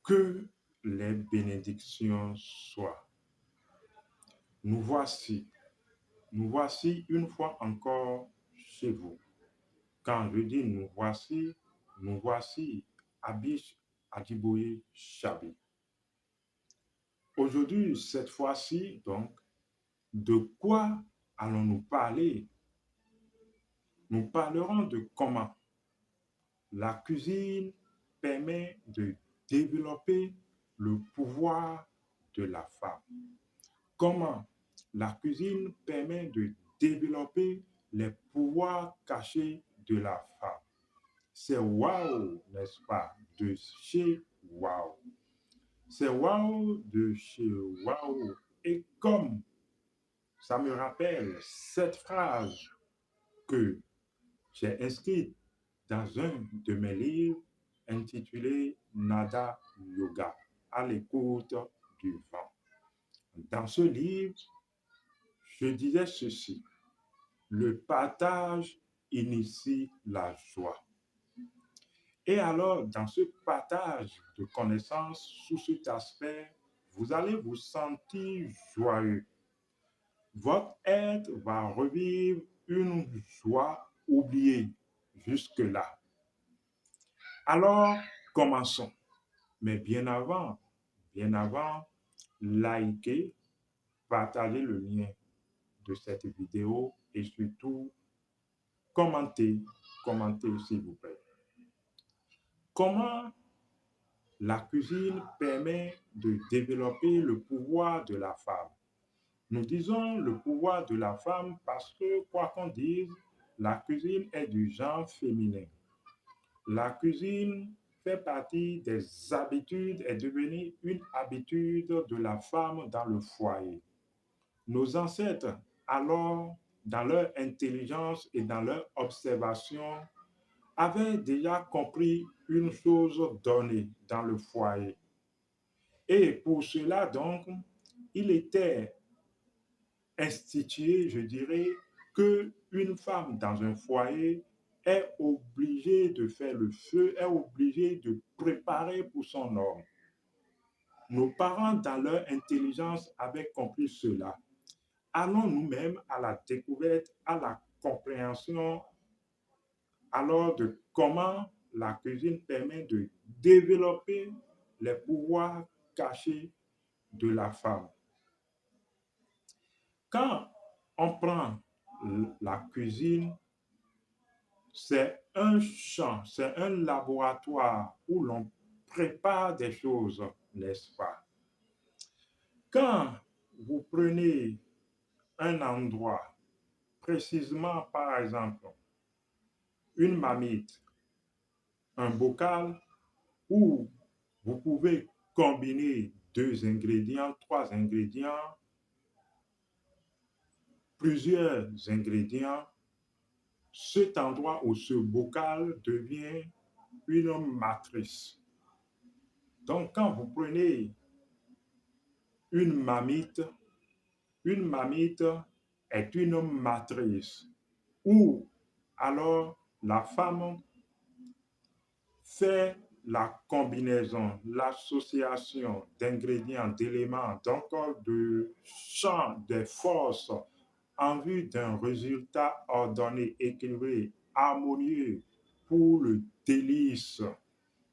Que les bénédictions soient. Nous voici, nous voici une fois encore chez vous. Quand je dis nous voici à Biche, à Djiboye, Chabi. Aujourd'hui, cette fois-ci, donc, de quoi allons-nous parler? Nous parlerons de comment la cuisine permet de développer le pouvoir de la femme. Comment la cuisine permet de développer les pouvoirs cachés de la femme. C'est waouh, n'est-ce pas, de chez waouh. C'est waouh de chez waouh. Et comme ça me rappelle cette phrase que j'ai inscrite dans un de mes livres intitulé Nada Yoga, à l'écoute du vent. Dans ce livre, je disais ceci: le partage initie la joie. Et alors, dans ce partage de connaissances sous cet aspect, vous allez vous sentir joyeux. Votre être va revivre une joie oubliée jusque-là. Alors, commençons. Mais bien avant, likez, partagez le lien de cette vidéo et surtout, commentez, commentez s'il vous plaît. Comment la cuisine permet de développer le pouvoir de la femme? Nous disons le pouvoir de la femme parce que, quoi qu'on dise, la cuisine est du genre féminin. La cuisine fait partie des habitudes, est devenue une habitude de la femme dans le foyer. Nos ancêtres, alors, dans leur intelligence et dans leur observation, avaient déjà compris une chose donnée dans le foyer. Et pour cela, donc, il était institué, je dirais, que une femme dans un foyer est obligée de faire le feu, est obligée de préparer pour son homme. Nos parents, dans leur intelligence, avaient compris cela. Allons nous-mêmes à la découverte, à la compréhension, alors de comment la cuisine permet de développer les pouvoirs cachés de la femme. Quand on prend la cuisine, c'est un champ, c'est un laboratoire où l'on prépare des choses, n'est-ce pas? Quand vous prenez un endroit, précisément par exemple une marmite, un bocal où vous pouvez combiner deux ingrédients, trois ingrédients, plusieurs ingrédients, cet endroit ou ce bocal devient une matrice. Donc, quand vous prenez une marmite, une marmite est une matrice où alors la femme fait la combinaison, l'association d'ingrédients, d'éléments, donc de champs, des forces en vue d'un résultat ordonné, équilibré, harmonieux pour le délice.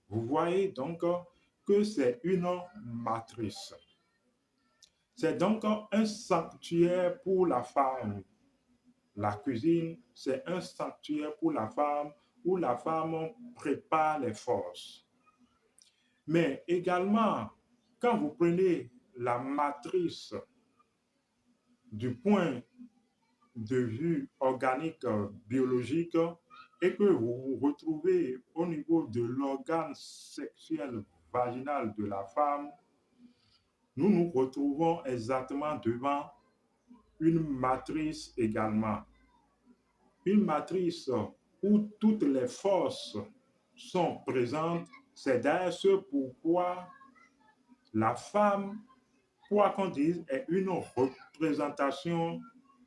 Vous voyez donc que c'est une matrice. C'est donc un sanctuaire pour la femme. La cuisine, c'est un sanctuaire pour la femme où la femme prépare les forces. Mais également, quand vous prenez la matrice du point de vue organique, biologique, et que vous vous retrouvez au niveau de l'organe sexuel vaginal de la femme, nous nous retrouvons exactement devant une matrice également. Une matrice où toutes les forces sont présentes. C'est d'ailleurs ce pourquoi la femme, quoi qu'on dise, est une représentation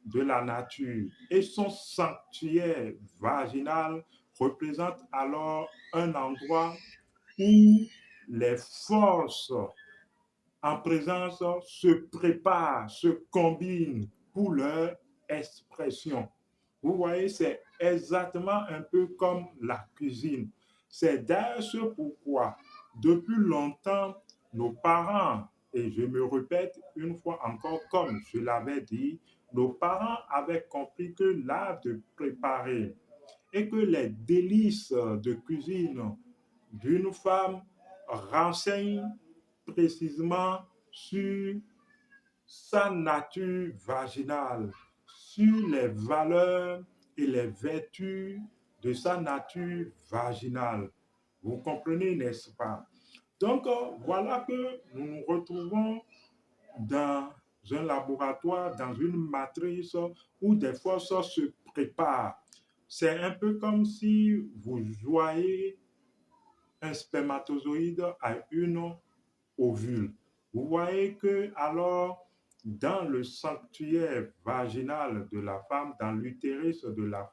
de la nature. Et son sanctuaire vaginal représente alors un endroit où les forces en présence se préparent, se combinent pour leur expression. Vous voyez, c'est exactement un peu comme la cuisine. C'est d'ailleurs ce pourquoi, depuis longtemps, nos parents, et je me répète une fois encore, comme je l'avais dit, nos parents avaient compris que l'art de préparer et que les délices de cuisine d'une femme renseignent précisément sur sa nature vaginale, sur les valeurs et les vertus de sa nature vaginale. Vous comprenez, n'est-ce pas? Donc, voilà que nous nous retrouvons dans un laboratoire, dans une matrice où des forces se préparent. C'est un peu comme si vous voyez un spermatozoïde à une ovule. Vous voyez que alors dans le sanctuaire vaginal de la femme, dans l'utérus de la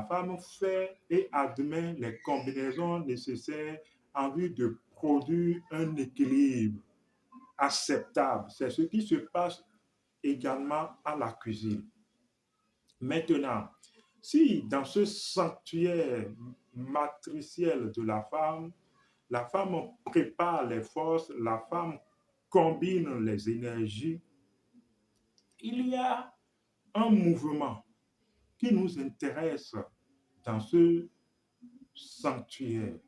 femme fait et admet les combinaisons nécessaires en vue de produire un équilibre acceptable. C'est ce qui se passe également à la cuisine. Maintenant, si dans ce sanctuaire matriciel de la femme prépare les forces, la femme combine les énergies, il y a un mouvement qui nous intéresse dans ce sanctuaire.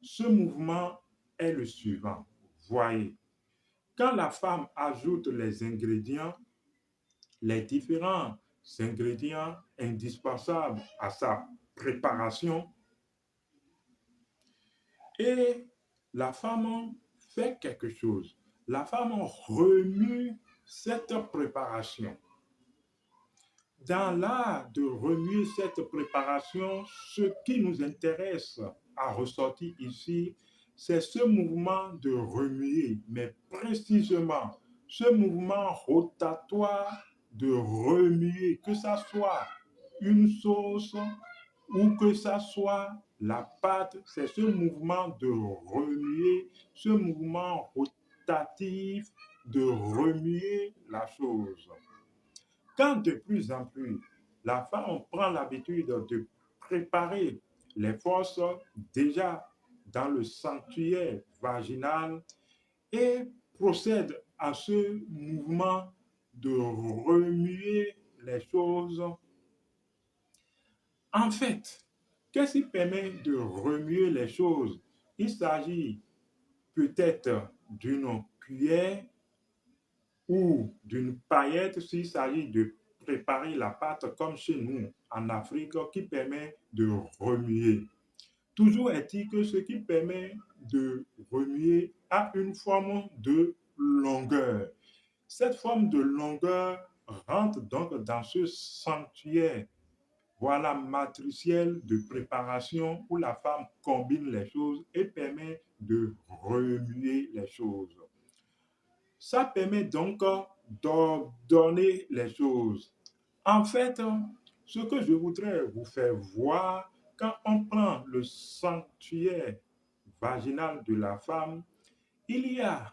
Ce mouvement est le suivant. Voyez, quand la femme ajoute les différents ingrédients indispensables à sa préparation, et la femme fait quelque chose. La femme remue cette préparation. Dans l'art de remuer cette préparation, ce qui nous intéresse à ressortir ici, c'est ce mouvement de remuer, mais précisément ce mouvement rotatoire de remuer, que ça soit une sauce ou que ça soit la pâte, c'est ce mouvement de remuer, ce mouvement rotatif de remuer la chose. Quand de plus en plus la femme prend l'habitude de préparer les forces déjà dans le sanctuaire vaginal et procède à ce mouvement de remuer les choses, en fait, qu'est-ce qui permet de remuer les choses? Il s'agit peut-être d'une cuillère ou d'une paillette s'il s'agit de préparer la pâte comme chez nous en Afrique qui permet de remuer. Toujours est-il que ce qui permet de remuer a une forme de longueur. Cette forme de longueur rentre donc dans ce sanctuaire, voilà, matriciel de préparation où la femme combine les choses et permet de remuer les choses. Ça permet donc d'ordonner les choses. En fait, ce que je voudrais vous faire voir, quand on prend le sanctuaire vaginal de la femme, il y a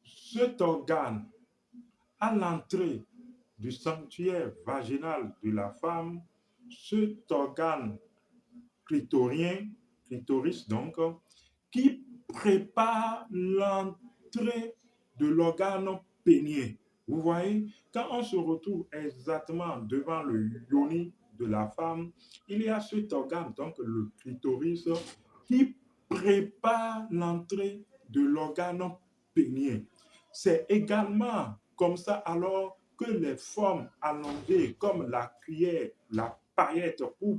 cet organe à l'entrée du sanctuaire vaginal de la femme, cet organe clitorien, clitoris donc, qui prépare l'entrée de l'organe pénien. Vous voyez, quand on se retrouve exactement devant le yoni de la femme, il y a cet organe, donc le clitoris, qui prépare l'entrée de l'organe pénien. C'est également comme ça alors que les formes allongées comme la cuillère, la paillette pour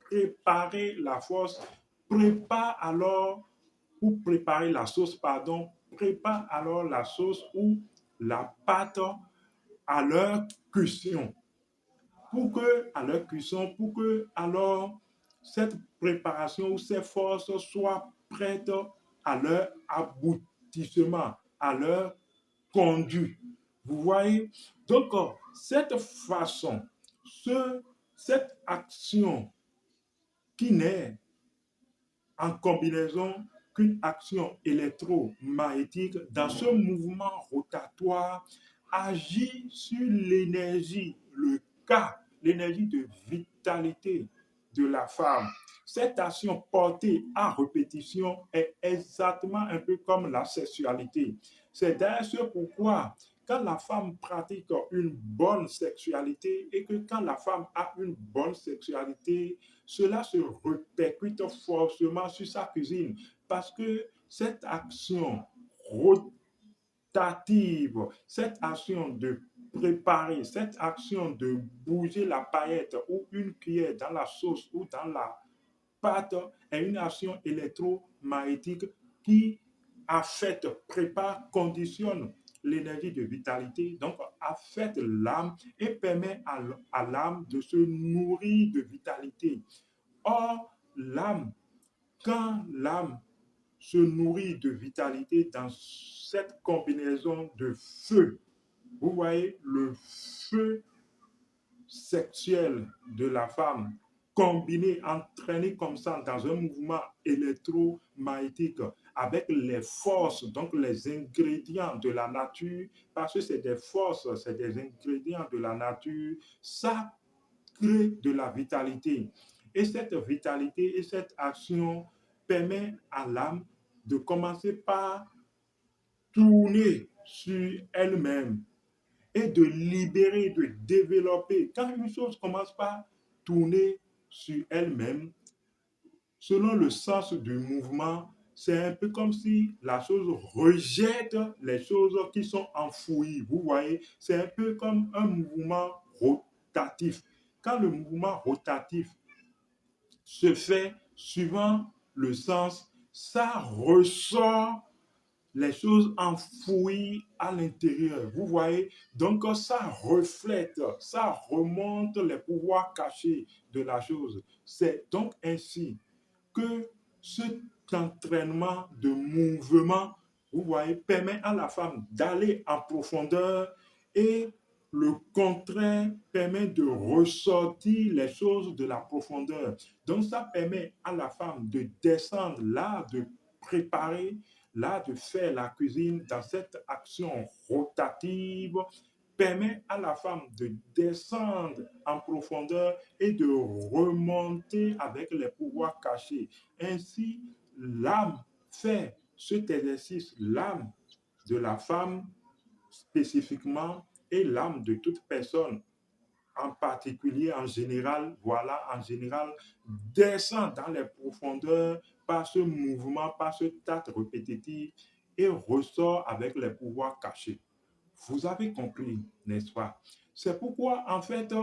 préparer la force, prépare alors, ou préparer la sauce, pardon, prépare alors la sauce ou la pâte à leur cuisson. À leur cuisson, pour que alors cette préparation ou ces forces soient prêtes à leur aboutissement, à leur conduit. Vous voyez? Donc, cette façon, cette action qui n'est en combinaison qu'une action électromagnétique dans ce mouvement rotatoire agit sur l'énergie, le K, l'énergie de vitalité de la femme. Cette action portée à répétition est exactement un peu comme la sexualité. C'est d'ailleurs ce pourquoi quand la femme pratique une bonne sexualité et que quand la femme a une bonne sexualité, cela se répercute forcément sur sa cuisine parce que cette action rotative, cette action de préparer, cette action de bouger la paillette ou une cuillère dans la sauce ou dans la pâte est une action électromagnétique qui affecte, prépare, conditionne l'énergie de vitalité, donc affecte l'âme et permet à l'âme de se nourrir de vitalité. Or, l'âme, quand l'âme se nourrit de vitalité dans cette combinaison de feu, vous voyez le feu sexuelle de la femme combinée, entraînée comme ça dans un mouvement électromagnétique avec les forces, donc les ingrédients de la nature, parce que c'est des forces, c'est des ingrédients de la nature, ça crée de la vitalité. Et cette vitalité et cette action permet à l'âme de commencer par tourner sur elle-même, et de libérer, de développer. Quand une chose commence par tourner sur elle-même, selon le sens du mouvement, c'est un peu comme si la chose rejette les choses qui sont enfouies. Vous voyez, c'est un peu comme un mouvement rotatif. Quand le mouvement rotatif se fait suivant le sens, ça ressort les choses enfouies à l'intérieur. Vous voyez, donc ça reflète, ça remonte les pouvoirs cachés de la chose. C'est donc ainsi que cet entraînement de mouvement, vous voyez, permet à la femme d'aller en profondeur et le contraire permet de ressortir les choses de la profondeur. Donc ça permet à la femme de descendre là, de préparer, là, de faire la cuisine dans cette action rotative, permet à la femme de descendre en profondeur et de remonter avec les pouvoirs cachés. Ainsi, l'âme fait cet exercice, l'âme de la femme spécifiquement et l'âme de toute personne en particulier, en général, voilà, en général, descend dans les profondeurs par ce mouvement, par ce acte répétitif et ressort avec les pouvoirs cachés. Vous avez compris, n'est-ce pas? C'est pourquoi, en fait,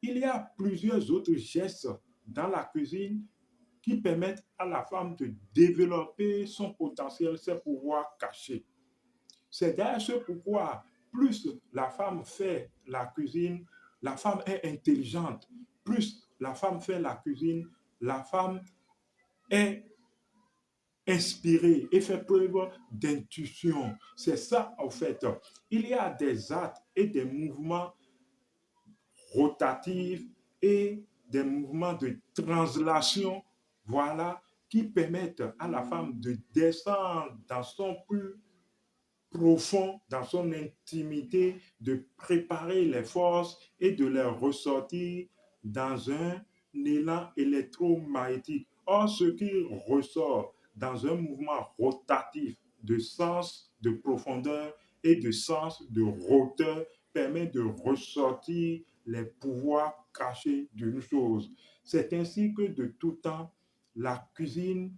il y a plusieurs autres gestes dans la cuisine qui permettent à la femme de développer son potentiel, ses pouvoirs cachés. C'est d'ailleurs ce pourquoi plus la femme fait la cuisine, la femme est intelligente. Plus la femme fait la cuisine, la femme est inspirée et fait preuve d'intuition. C'est ça, en fait. Il y a des actes et des mouvements rotatifs et des mouvements de translation, voilà, qui permettent à la femme de descendre dans son plus profond, dans son intimité, de préparer les forces et de les ressortir dans un élan électromagnétique. Or, ce qui ressort dans un mouvement rotatif de sens de profondeur et de sens de hauteur permet de ressortir les pouvoirs cachés d'une chose. C'est ainsi que de tout temps, la cuisine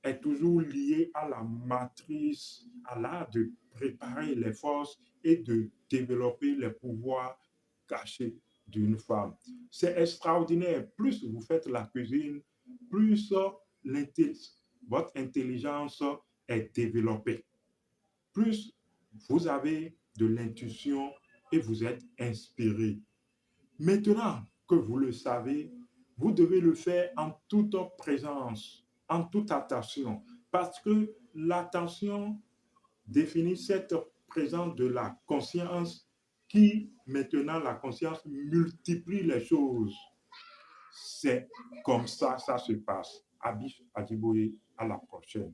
est toujours liée à la matrice, à l'art de préparer les forces et de développer les pouvoirs cachés d'une femme. C'est extraordinaire. Plus vous faites la cuisine, plus votre intelligence est développée. Plus vous avez de l'intuition et vous êtes inspiré. Maintenant que vous le savez, vous devez le faire en toute présence, en toute attention, parce que l'attention définit cette présence de la conscience qui, maintenant, la conscience multiplie les choses. C'est comme ça se passe. Abif Adjiboye, à la prochaine.